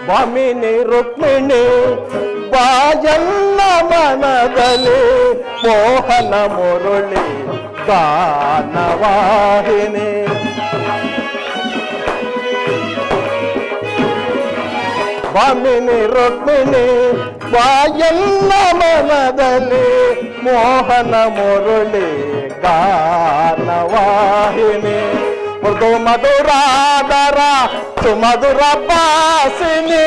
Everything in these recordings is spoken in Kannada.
ಭಾಮಿನಿ ರುಕ್ಮಿಣಿ ಬಾಯನ್ನ ಮನದಲ್ಲಿ ಮೋಹನ ಮುರುಳಿ ಗಾನವಾಹಿನಿ. ಭಾಮಿನಿ ರುಕ್ಮಿಣಿ ಬಾಯನ್ನ ಮನದಲ್ಲಿ ಮೋಹನ ಮುರುಳಿ ಗಾನವಾಹಿನಿ. ಮೃದು ಮಧುರಾದರ ಸುಮಧುರ ಭಾಸಿನಿ.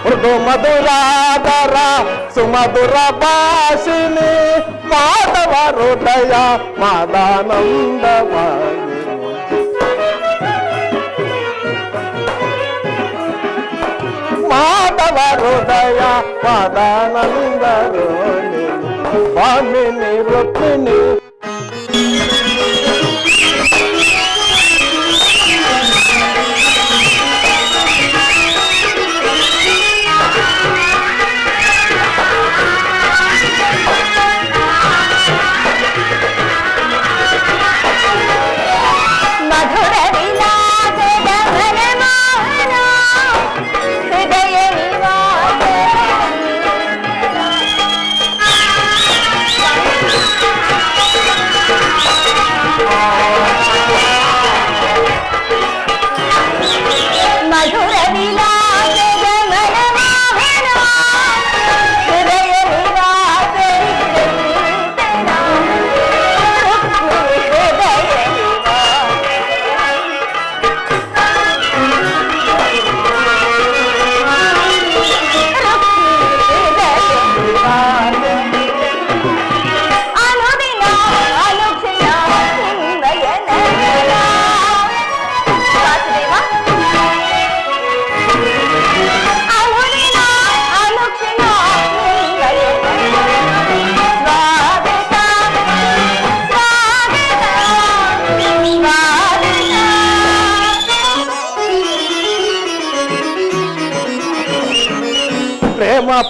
ಮೃದು ಮಧುರಾದರ ಸುಮಧುರ ಭಾಷಿನಿ. ಮಾಧವ ಹೃದಯ ಮಾದಾನಂದವಾಹಿನಿ. ಮಾಧವ ಹೃದಯ ಮಾದಾನಂದರೋಣಿ. ಭಾಮಿನಿ ರುಕ್ಮಿಣಿ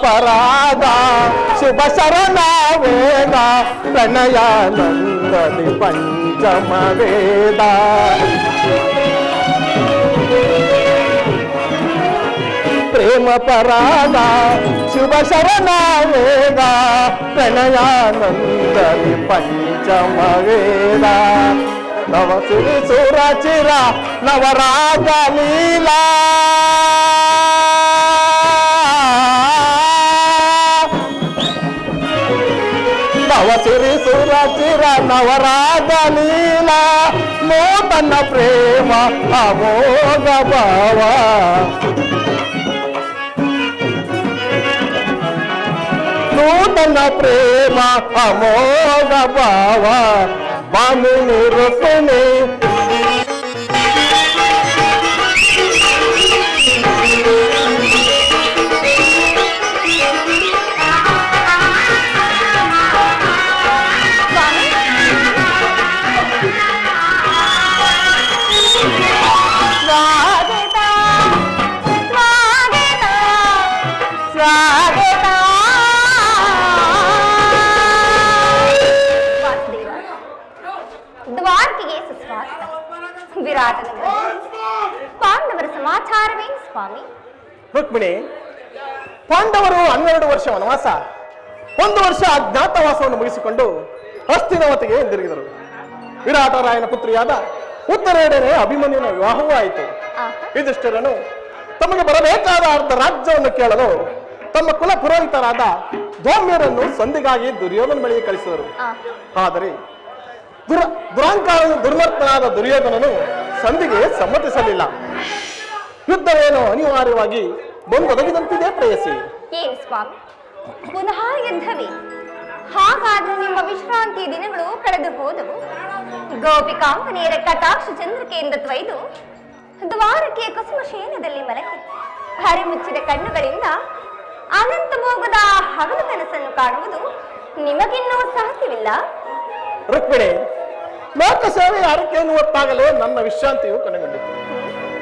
ಪರಾಗ ಶುಭ ಶರಣ ವೇದ ಪ್ರಣಯಾನಂದದಿ ಪಂಚಮ ವೇದ. ಪ್ರೇಮ ಪರಾಗ ಶುಭ ಶರಣ ವೇದ ಪ್ರಣಯಾನಂದದಿ ಪಂಚಮ ವೇದ. ನವ ಸುರಿ ಸುರ ಚಿರ ನವರಾಗ ಲೀಲಾ. ನವಸಿರಿ ಸುರ ಚಿರ ನವರಾಗ ಲೀಲಾ. ನೂತನ ಪ್ರೇಮ ಅಮೋಘ ಭಾವ. ನೂತನ ಪ್ರೇಮ ಅಮೋಘ ಭಾವ. ಭಾಮಿನಿ ರುಕ್ಮಿಣಿ ಪಾಂಡವರ ಸಮಾಚಾರವೇನು ಸ್ವಾಮಿ? ರುಕ್ಮಿಣಿ, ಪಾಂಡವರು 12 ವರ್ಷ ವನವಾಸ, 1 ವರ್ಷ ಅಜ್ಞಾತವಾಸವನ್ನು ಮುಗಿಸಿಕೊಂಡು ಹಸ್ತಿನಾವತಿಗೆ ಹಿಂದಿರುಗಿದರು. ವಿರಾಟರಾಯನ ಪುತ್ರಿಯಾದ ಉತ್ತರೇಡನೆ ಅಭಿಮನ್ಯುನ ವಿವಾಹವೂ ಆಯಿತು. ಯುಧಿಷ್ಠಿರನು ತಮಗೆ ಬರಬೇಕಾದ ಅರ್ಧ ರಾಜ್ಯವನ್ನು ಕೇಳಲು ತಮ್ಮ ಕುಲ ಪುರೋಹಿತರಾದ ಧೌಮ್ಯರನ್ನು ಸಂಧಿಗಾಗಿ ದುರ್ಯೋಧನ ಬಳಿಗೆ ಕಳಿಸಿದರು. ಆದರೆ ದುರ್ಮರ್ತನಾದ ದುರ್ಯೋಧನನು ಸಂಧಿಗೆ ಸಮ್ಮತಿಸಲಿಲ್ಲ. ಯುದ್ಧವೇನೋ ಅನಿವಾರ್ಯವಾಗಿ ಬಂದೊದಗಿದಂತಿದೆ ಪ್ರೇಯಸಿ. ಏನು ಸ್ವಾಮಿ, ಪುನಃ ಯುದ್ಧವೇ? ಹಾಗಾದ್ರೆ ನಿಮ್ಮ ವಿಶ್ರಾಂತಿಯ ದಿನಗಳು ಕಳೆದು ಹೋದವು. ಗೋಪಿಕಾಂಬನೆಯರ ಕಟಾಕ್ಷ ಚಂದ್ರಿಕೆಯಿಂದ ತ್ವಯ್ದು ದ್ವಾರಕ್ಕೆ ಕುಸುಮ ಶಯನದಲ್ಲಿ ಮಲಗಿ ಹರಿಮುಚ್ಚಿದ ಕಣ್ಣುಗಳಿಂದ ಅನಂತ ಭೋಗದ ಹಗಲು ಕನಸನ್ನು ಕಾಣುವುದು ನಿಮಗಿನ್ನೂ ಸಾಧ್ಯವಿಲ್ಲ. ರುಕ್ಮಿಣಿ, ಲೋಕ ಸೇವೆ ಯಾರಕ್ಕೆ ಎನ್ನುವತ್ತಾಗಲೇ ನನ್ನ ವಿಶ್ರಾಂತಿಯು ಕೊನೆಗೊಂಡಿತು.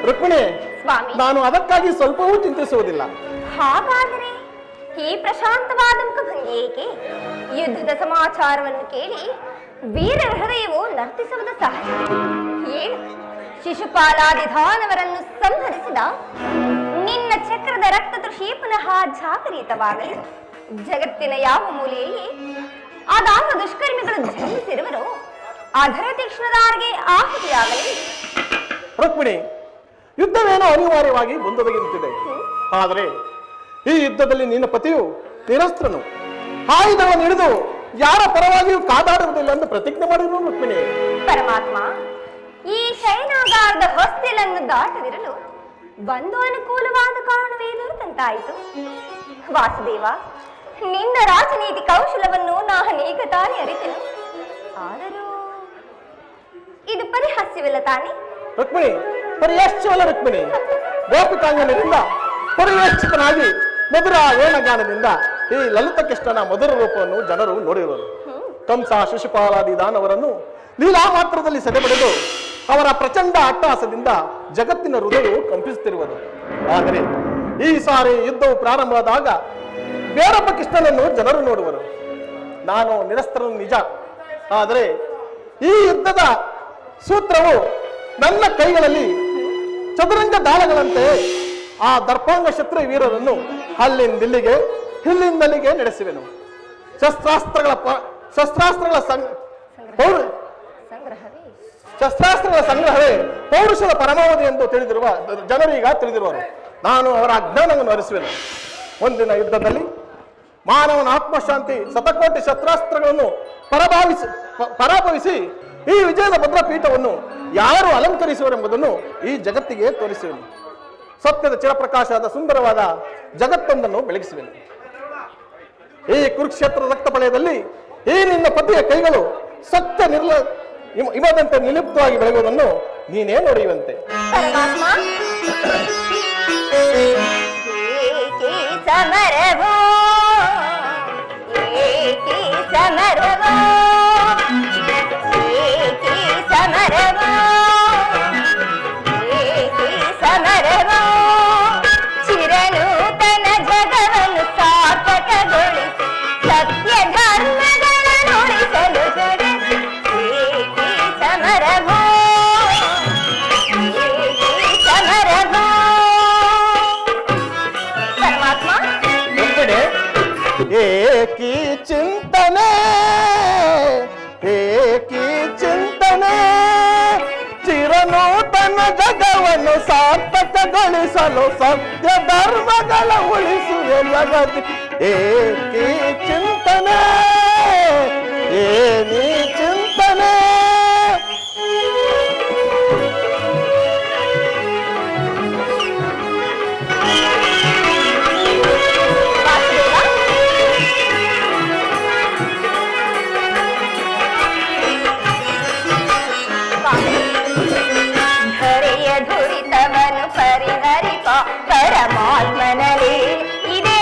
ರುಕ್ಮಿಣಿ, ನಾನು ಅದಕ್ಕಾಗಿ ಸ್ವಲ್ಪವೂ ಚಿಂತಿಸುವುದಿಲ್ಲ. ಹಾಗಾದರೆ ಈ ಪ್ರಶಾಂತವಾದ ಮುಖಭಂಗಿ ಏಕೆ? ಯುದ್ಧದ ಸಮಾಚಾರವನ್ನು ಕೇಳಿ ವೀರರ ಹೃದಯವು ನರ್ತಿಸುವುದು ಸಹಜ. ಏನು ಶಿಶುಪಾಲಾದಿಧಾನವರನ್ನು ಸಂಹರಿಸಿದ ನಿನ್ನ ಚಕ್ರದ ರಕ್ತ ತೃಷಿ ಪುನಃ ಜಾಗರಿತವಾಗಲಿ. ಜಗತ್ತಿನ ಯಾವ ಮೂಲೆಯಲ್ಲಿ ಆದಾಗ ದುಷ್ಕರ್ಮಿಗಳು ಜನ್ಮಿಸಿರುವರು ಅದರ ತೀಕ್ಷ್ಣದಾರಿಗೆ ಆಹುತಿಯಾಗಲಿ. ರುಕ್ಮಿಣಿ, ಯುದ್ಧವೇನೋ ಅನಿವಾರ್ಯವಾಗಿ ಮುಂದೊದಗಿರುತ್ತಿದೆ. ಆದರೆ ಈ ಯುದ್ಧದಲ್ಲಿ ನಿನ್ನ ಪತಿಯು ನಿರಸ್ತ್ರನು, ಆಯುಧವನ್ನು ಹಿಡಿದು ಯಾರ ಪರವಾಗಿಯೂ ಕಾದಾಡುವುದಿಲ್ಲ ಎಂದು ಪ್ರತಿಜ್ಞೆ ಮಾಡಿರು. ರುಕ್ಮಿಣಿ, ಪರಮಾತ್ಮ, ಈ ಶಯನಾಗಾರದ ಹೊಸ್ತಿಲನ್ನು ದಾಟದಿರಲು ಒಂದು ಅನುಕೂಲವಾದ ಕಾರಣವೇ ದೊರೆತಂತಾಯಿತು. ವಾಸುದೇವ, ನಿನ್ನ ರಾಜನೀತಿ ಕೌಶಲವನ್ನು ನಾನೀಗ ತಾನೇ ಅರಿತೆನು. ಆದರೂ ಇದು ಪರಿಹಾಸ್ಯವಿಲ್ಲ ತಾನೆ? ರುಕ್ಮಿಣಿ, ಪರಿಯಶ್ಚವಲ್ಲ ರುಕ್ಮಿಣಿ. ಗೋಪಿಕಾಂಗನರಿಂದ ಪರಿವೇಕ್ಷಿತನಾಗಿ ಮಧುರ ವೇಣಗಾನದಿಂದ ಈ ಲಲಿತಕೃಷ್ಣನ ಮಧುರ ರೂಪವನ್ನು ಜನರು ನೋಡಿರುವರು. ಕಂಸ ಶಿಶುಪಾಲಾದಿ ದಾನವರನ್ನು ಲೀಲಾ ಮಾತ್ರದಲ್ಲಿ ಸೆರೆಬಡಿದು ಅವರ ಪ್ರಚಂಡ ಅಟ್ಟಹಾಸದಿಂದ ಜಗತ್ತಿನ ಹೃದಯವು ಕಂಪಿಸುತ್ತಿರುವುದು. ಆದರೆ ಈ ಸಾರಿ ಯುದ್ಧವು ಪ್ರಾರಂಭವಾದಾಗ ಬೇರೊಬ್ಬ ಕೃಷ್ಣನನ್ನು ಜನರು ನೋಡುವರು. ನಾನು ನಿರಸ್ತ್ರನು ನಿಜ, ಆದರೆ ಈ ಯುದ್ಧದ ಸೂತ್ರವು ನನ್ನ ಕೈಗಳಲ್ಲಿ ಚದುರಂಗ ದಾಳಗಳಂತೆ ಆ ದರ್ಪಾಂಗ ಶತ್ರು ವೀರರನ್ನು ಅಲ್ಲಿಂದಿಲ್ಲಿಗೆ ಇಲ್ಲಿಂದಲ್ಲಿಗೆ ನಡೆಸುವೆನು. ಶಸ್ತ್ರಾಸ್ತ್ರಗಳ ಸಂಗ್ರಹವೇ ಪೌರುಷದ ಪರಮಾವಧಿ ಎಂದು ತಿಳಿದಿರುವ ಜನರೀಗ ತಿಳಿದಿರುವರು. ನಾನು ಅವರ ಅಜ್ಞಾನವನ್ನು ಹರಿಸುವೆನು. ಮುಂದಿನ ಯುದ್ಧದಲ್ಲಿ ಮಾನವನ ಆತ್ಮಶಾಂತಿ ಶತಕೋಟಿ ಶಸ್ತ್ರಾಸ್ತ್ರಗಳನ್ನು ಪರಾಭವಿಸಿ ಈ ವಿಜಯದ ಭದ್ರಪೀಠವನ್ನು ಯಾರು ಅಲಂಕರಿಸುವರೆಂಬುದನ್ನು ಈ ಜಗತ್ತಿಗೆ ತೋರಿಸುವೆನು. ಸತ್ಯದ ಚಿರಪ್ರಕಾಶದ ಸುಂದರವಾದ ಜಗತ್ತೊಂದನ್ನು ಬೆಳಗಿಸುವೆನು. ಈ ಕುರುಕ್ಷೇತ್ರ ರಕ್ತಪಳಯದಲ್ಲಿ ಈ ನಿನ್ನ ಪತಿಯ ಕೈಗಳು ಸತ್ಯ ಇಮದಂತೆ ನಿಲಿಪ್ತವಾಗಿ ಬೆಳಗುವುದನ್ನು ನೀನೇ ನೋಡಿಯುವಂತೆ. ಚಿರನೂತನ ಜಗವನ್ನು ಸಾರ್ಥಕಗೊಳಿಸಿ ಸತ್ಯ ಧರ್ಮಗಳನ್ನು ಉಳಿಸಲು ಸಮರಭೋ ಪರಮಾತ್ಮ. ಏಕಿ ಚಿಂತನೆ ಚಿರನೂತನ ಜಗವನ್ನು ಸಾರ್ಥಕಗೊಳಿಸಲು ಸತ್ಯ ಧರ್ಮಗಳ ಉಳಿಸುವೆ ಜಗತಿ. ಏಕಿ ಚಿಂತನೆ, ಏನಿ ಚಿಂತನೆ. ದುರಿತವನ್ನು ಪರಿಹರಿಪ ಪರಮಾತ್ಮನಲ್ಲಿ ಇದೇ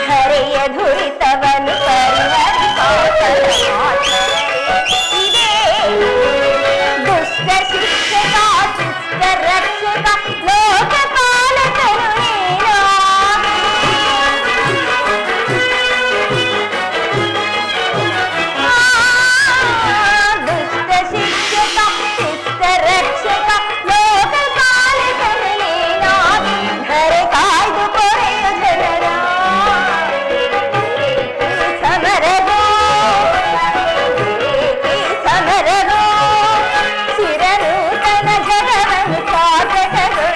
ಘರೆಯ ದುರಿತವನ್ನು ಪರಿಹರಿಪ ಪರಮಾತ್ಮನಲ್ಲಿ ಇದೇ ದುಷ್ಟ ಶಿಕ್ಷಕ ಶಿಷ್ಟ ರಕ್ಷಕ ಲೋಕಪಾಲಕನು ಸಮರಭೋ ಚಿರನೂತನ ಜಗವನ್ನು ಸಾಧಕಗಳು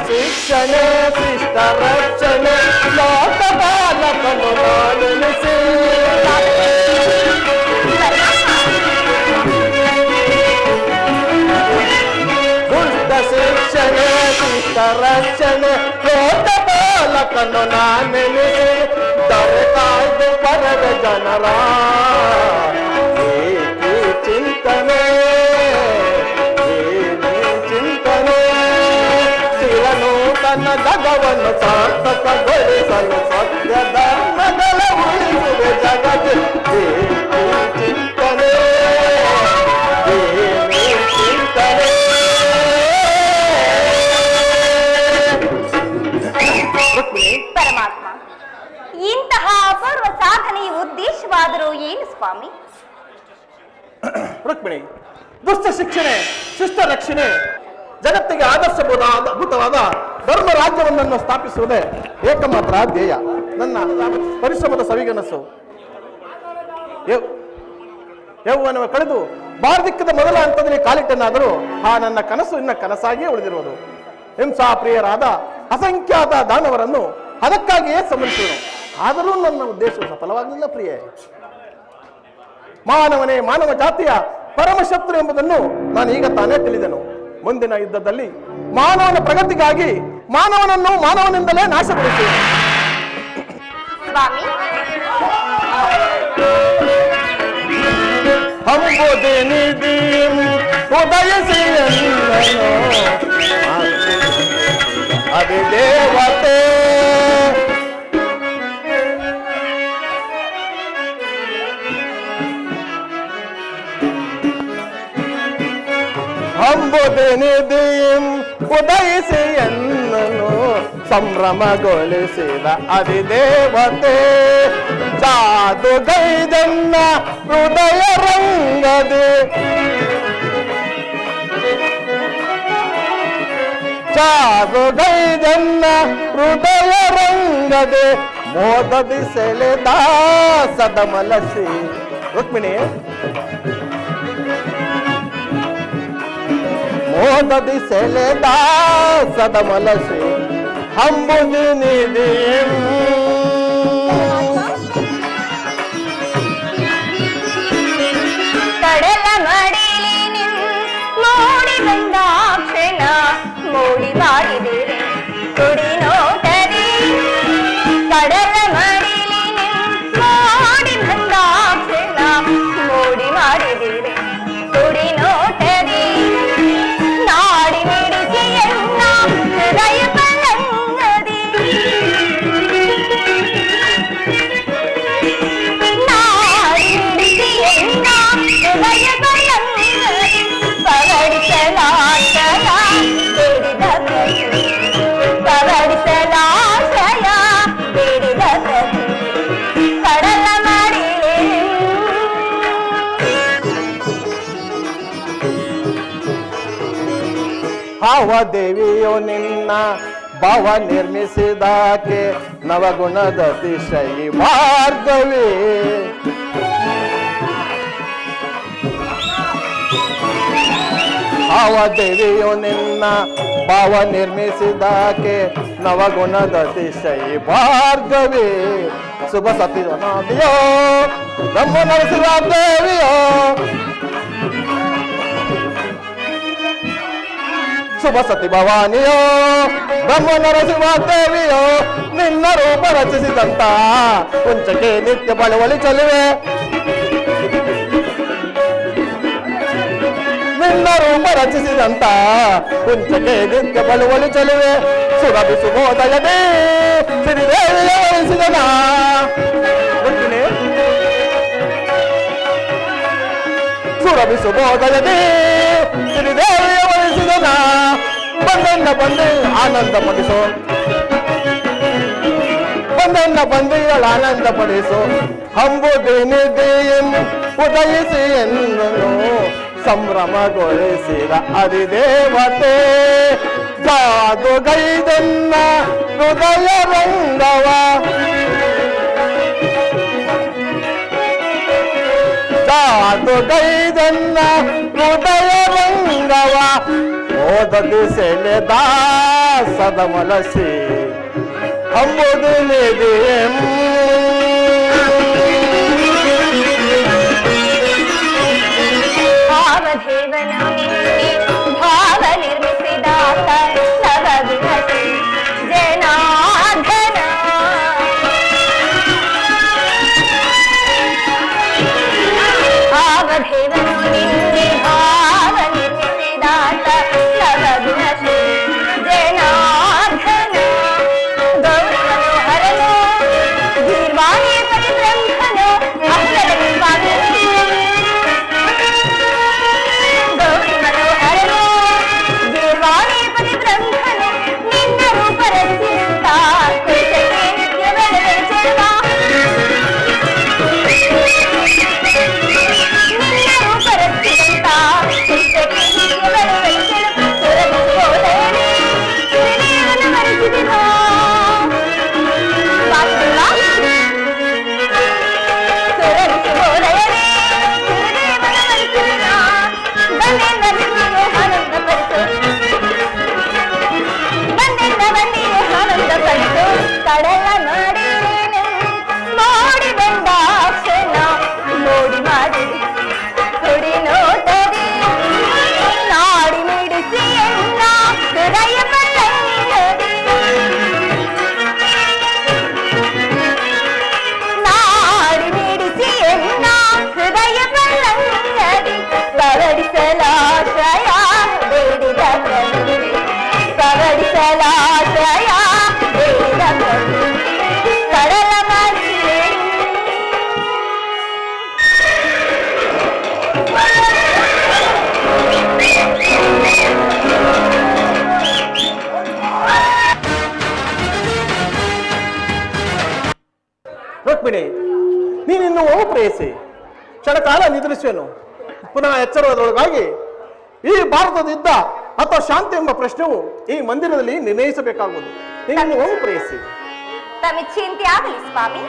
ಶಿಕ್ಷಣೆ ಶಿಷ್ಟ ರಕ್ಷಣೆ ಲೋಕಪಾಲಕನು ನಾನೆನಿಸಿ ದುಷ್ಟ ಶಿಕ್ಷಣೆ ಶಿಷ್ಟ ರಕ್ಷಣೆ ಲೋಕಪಾಲಕನು ನಾನೆನಿಸಿ ದರೆ ಕಾಯ್ದು ಬರದ ಜನರ ಏಕಿ ಚಿಂತನೆ ತನ್ನ ಜಗವನ್ನು ಸಾರ್ಥಕಗೊಳಿಸಲು ಸತ್ಯ ಧರ್ಮಗಳ ಉಳಿಸುವೆ ಜಗತ್ತು ಚಿಂತನೆ ಚಿಂತನೆ. ಪರಮಾತ್ಮ, ಇಂತಹ ಅಪೂರ್ವ ಸಾಧನೆಯ ಉದ್ದೇಶವಾದರೂ ಏನು ಸ್ವಾಮಿ? ರುಕ್ಮಿಣಿ, ದುಷ್ಟ ಶಿಕ್ಷಣೆ ಶಿಷ್ಟ ರಕ್ಷಣೆ ಜಗತ್ತಿಗೆ ಆದರ್ಶಬಹುದಾದ ಅದ್ಭುತವಾದ ಧರ್ಮ ರಾಜ್ಯವನ್ನನ್ನು ಸ್ಥಾಪಿಸುವುದೇ ಏಕಮಾತ್ರ ಧ್ಯೇಯ. ನನ್ನ ಪರಿಶ್ರಮದ ಸವಿಗನಸು ಯೌವನ ಕಳೆದು ಬಾರ್ಧಿಕ್ಕದ ಮೊದಲ ಹಂತದಲ್ಲಿ ಕಾಲಿಟ್ಟನಾದರೂ ಆ ನನ್ನ ಕನಸು ಇನ್ನ ಕನಸಾಗಿಯೇ ಉಳಿದಿರುವುದು. ಹಿಂಸಾ ಪ್ರಿಯರಾದ ಅಸಂಖ್ಯಾತ ದಾನವರನ್ನು ಅದಕ್ಕಾಗಿಯೇ ಸಂಹರಿಸುವುದು. ಆದರೂ ನನ್ನ ಉದ್ದೇಶ ಸಫಲವಾಗಲಿಲ್ಲ ಪ್ರಿಯೆ. ಮಾನವನೇ ಮಾನವ ಜಾತಿಯ ಪರಮಶತ್ರು ಎಂಬುದನ್ನು ನಾನು ಈಗ ತಾನೇ ತಿಳಿದೆನು. ಮುಂದಿನ ಯುದ್ಧದಲ್ಲಿ ಮಾನವನ ಪ್ರಗತಿಗಾಗಿ ಮಾನವನನ್ನು ಮಾನವನಿಂದಲೇ ನಾಶಪಡಿಸುವುದು. ಹಂಬುದೆ ನಿಧಿ ಉದಯಿಸಿ ಅದೇ ದೇವತೆ ಅಂಬುದೆ ನಿಧಿಂ ಉದಯಿಸಿ ಎನ್ನನು ಸಂಭ್ರಮಗೊಳಿಸಿದ ಅಧಿದೇವತೆ ಜಾದುಗೈದನ್ನ ಹೃದಯ ರಂಗದೆ ಜಾದುಗೈದನ್ನ ಹೃದಯ ರಂಗದೆ ಮೋದದಿ ಸೆಳೆದ ಸದಮಲಸಿ. ರುಕ್ಮಿಣಿ, ಮೋದದಿ ಸೆಳೆದ ಸದಮಲಸಿ ಹಂಬುದಿ ನಿಧಿ ಕಡಲ ಮಡಿಲಿ ಮೋಡಿ ಬಂದಾಕ್ಷಣ ಮೋಡಿ ಮಾಡಿದಿರೆ ತುಡಿ ನೋಟದಿ. ಕಡಲ ಮಡಿಲಿ ಮೋಡಿ ಬಂದಾಕ್ಷಣ ಮೋಡಿ ಮಾಡಿದಿರೆ ತುಡಿ ನೋಟದಿ. ನಾಡಿ ಮಿಡಿಸಿ ಎನ್ನ ಹೃದಯ ಪಲ್ಲಂಗದಿ. ನಾಡಿ ಮಿಡಿಸಿ ಎನ್ನ ಹೃದಯ ಪಲ್ಲಂಗದಿ. ಪವಡಿಸಲಾಶಯ ಬೇಡಿದ ಪ್ರತಿ, ಪವಡಿಸಲಾಶಯ ಬೇಡಿದ ಪ್ರತಿ ಕಡಲ ಮಾಡಿಲೆ. ಭಾವದೇವಿಯು ನಿನ್ನ ಭಾವ ನಿರ್ಮಿಸಿದಾಕೆ ನವಗುಣದ ಅತಿಶಯಿ ಭಾರ್ಗವಿ. ಭಾವದೇವಿಯು ನಿನ್ನ ಭಾವ ನಿರ್ಮಿಸಿದಾಕೆ ನವಗುಣದ ಅತಿಶಯಿ ಭಾರ್ಗವಿ. ಶುಭ ಸತಿಯೋ ನಮ್ಮ ನರಸಿಂಹ ದೇವಿಯೋ ಶುಭ ಸತಿ ಭವಾನಿಯೋ ಬ್ರಹ್ಮ ನರಸಿಂಹ ದೇವಿಯೋ ನಿನ್ನ ರೂಪ ರಚಿಸಿದಂತ ಕುಂಚಕ್ಕೆ ನಿತ್ಯ ಬಳುವಳಿ ಚಲುವೆ. ನಿನ್ನ ರೂಪ ರಚಿಸಿದಂತ ಕುಂಚಕ್ಕೆ ನಿತ್ಯ ಬಳುವಳಿ ಚಲುವೆ. ಸುರಭಿ ಸುಬೋದಯದೇ ಸಿರಿದೇವಿಯ ವಹಿಸಿದನ. ಸುರಭಿ ಸುಬೋದಯದೇ ಸಿರಿದೇವಿಯ ವಹಿಸಿದನ. ಬಂದನ್ನ ಬಂದು ಆನಂದ ಪಡಿಸೋ, ಬಂದನ್ನ ಬಂದಿಗಳ ಆನಂದ ಪಡಿಸೋ. ಹಂಬುದಿ ನಿಧಿಯಂ ಉದಯಿಸಿ ಎನ್ನನು ಸಂಭ್ರಮಗೊಳಿಸಿದ ಅಧಿದೇವತೆ. ಜಾದುಗೈದನ್ನ ಹೃದಯ ರಂಗವ ಅದು ಗೈದನ್ನ ಹೃದಯ ರಂಗವ ಓದದಿ ಸೆಳೆದ ಸದಮಲಸಿ ಅಂಬುದು ನಿಧಿಯಂ ಭಾವದೇವನು ಭಾವ ನಿರ್ಮಿಸಿದಾತ ನವವಿಹಸಿ ಜನಾರ್ದನ ಭಾವದೇವನು ನಿನ್ನೆ ಭಾವ ನಿರ್ಮಿಸಿದಾತ ನವವಿಹಸಿ ಜನಾರ್ದನ ಗೌರಿ ಮನೋಹರನು ಗೀರ್ವಾಣಿ ಪತಿ ಬ್ರಹ್ಮನು ಅಹಲದ ಸ್ವಾಮಿ ಗೌರಿ ಮನೋಹರನು ಗೀರ್ವಾಣಿಪತಿ ಬ್ರಹ್ಮನು ನಿನ್ನ ರೂಪರಚಿತ ಕುರಿತಕ್ಕೆ ನಿತ್ಯವೇ ಚೆಲುವ ನಿನ್ನ ರೂಪರಚಿತ ಕುರಿತಕ್ಕೆ ನಿತ್ಯವೇ ಚೆಲುವ ಸುರಗೋದಯನೇ ಸುರದೇವನ ಮರೆಸಿದಿರೋ ಸುರಗೋದಯನೇ ಸುರದೇವನ ಮರೆಸಿದಿರೋ ಬಂದೆಂದ ಬಂದಿಯೋ ಆನಂದ ಪಡಿತು ಕಡಲ ಮಾಡಿರೇನು ಮಾಡಿ ಬಂದಾಕ್ಷಣ ನೋಡಿ ಮಾಡಿ ಕುಡಿ ನೋಟದಿ ನಾಡಿ ಮಿಡಿಸಿ ಎನ್ನ ಹೃದಯ ಬಲ್ಲಂಗದಿ ನಾಡಿ ಮಿಡಿಸಿ ಎನ್ನ ಹೃದಯ ಬಲ್ಲಂಗದಿ ಕವಡಿಸಲಾಶ್ರಯ ಬೇಡಿದ ಕವಡಿಸಲಾಶ್ರಯ ಬೇಡಿದ ಕಡಲ ಮಾಡಿರೆ ರುಕ್ಮಿಣಿ, ನೀನಿನ್ನು ಹೋಗು ಪ್ರೇಯಸಿ. ಕ್ಷಣಕಾಲ ನಿದ್ರಿಸುವೆನು. ಪುನಃ ಎಚ್ಚರದೊಳಗಾಗಿ ಈ ಭಾರತದ ಯುದ್ಧ ಅಥವಾ ಶಾಂತಿ ಎಂಬ ಪ್ರಶ್ನೆಯು ಈ ಮಂದಿರದಲ್ಲಿ ನಿರ್ಣಯಿಸಬೇಕಾಗುವುದು. ನೀನು ಹೋಗು ಪ್ರೇಯಸಿ. ತಮ್ಮ ಚಿಂತೆ ಆಗಲಿ ಸ್ವಾಮಿ.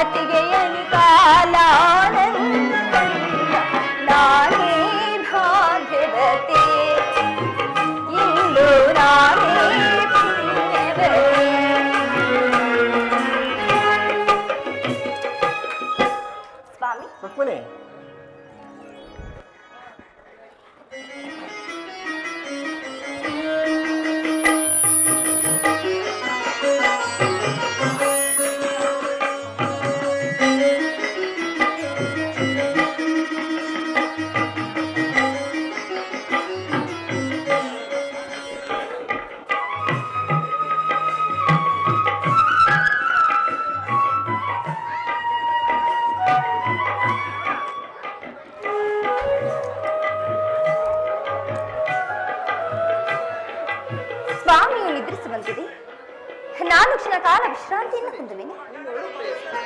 ಮಾತಿಗೆ ಅನಿಕಾಲಾನಂದ ನಾನೇ ಭಾಗ್ಯವತಿ ಇಂದು ನಾನೇ ಪುಣ್ಯವತಿ. ಸ್ವಾಮಿ ರುಕ್ಮಿಣಿ, ಸ್ವಾಮಿಯು ನಿದ್ರಿಸುವಂತಿದೆ. ನಾನು ಕ್ಷಣ ಕಾಲ ವಿಶ್ರಾಂತಿಯನ್ನು ಹೊಂದುವೆನು.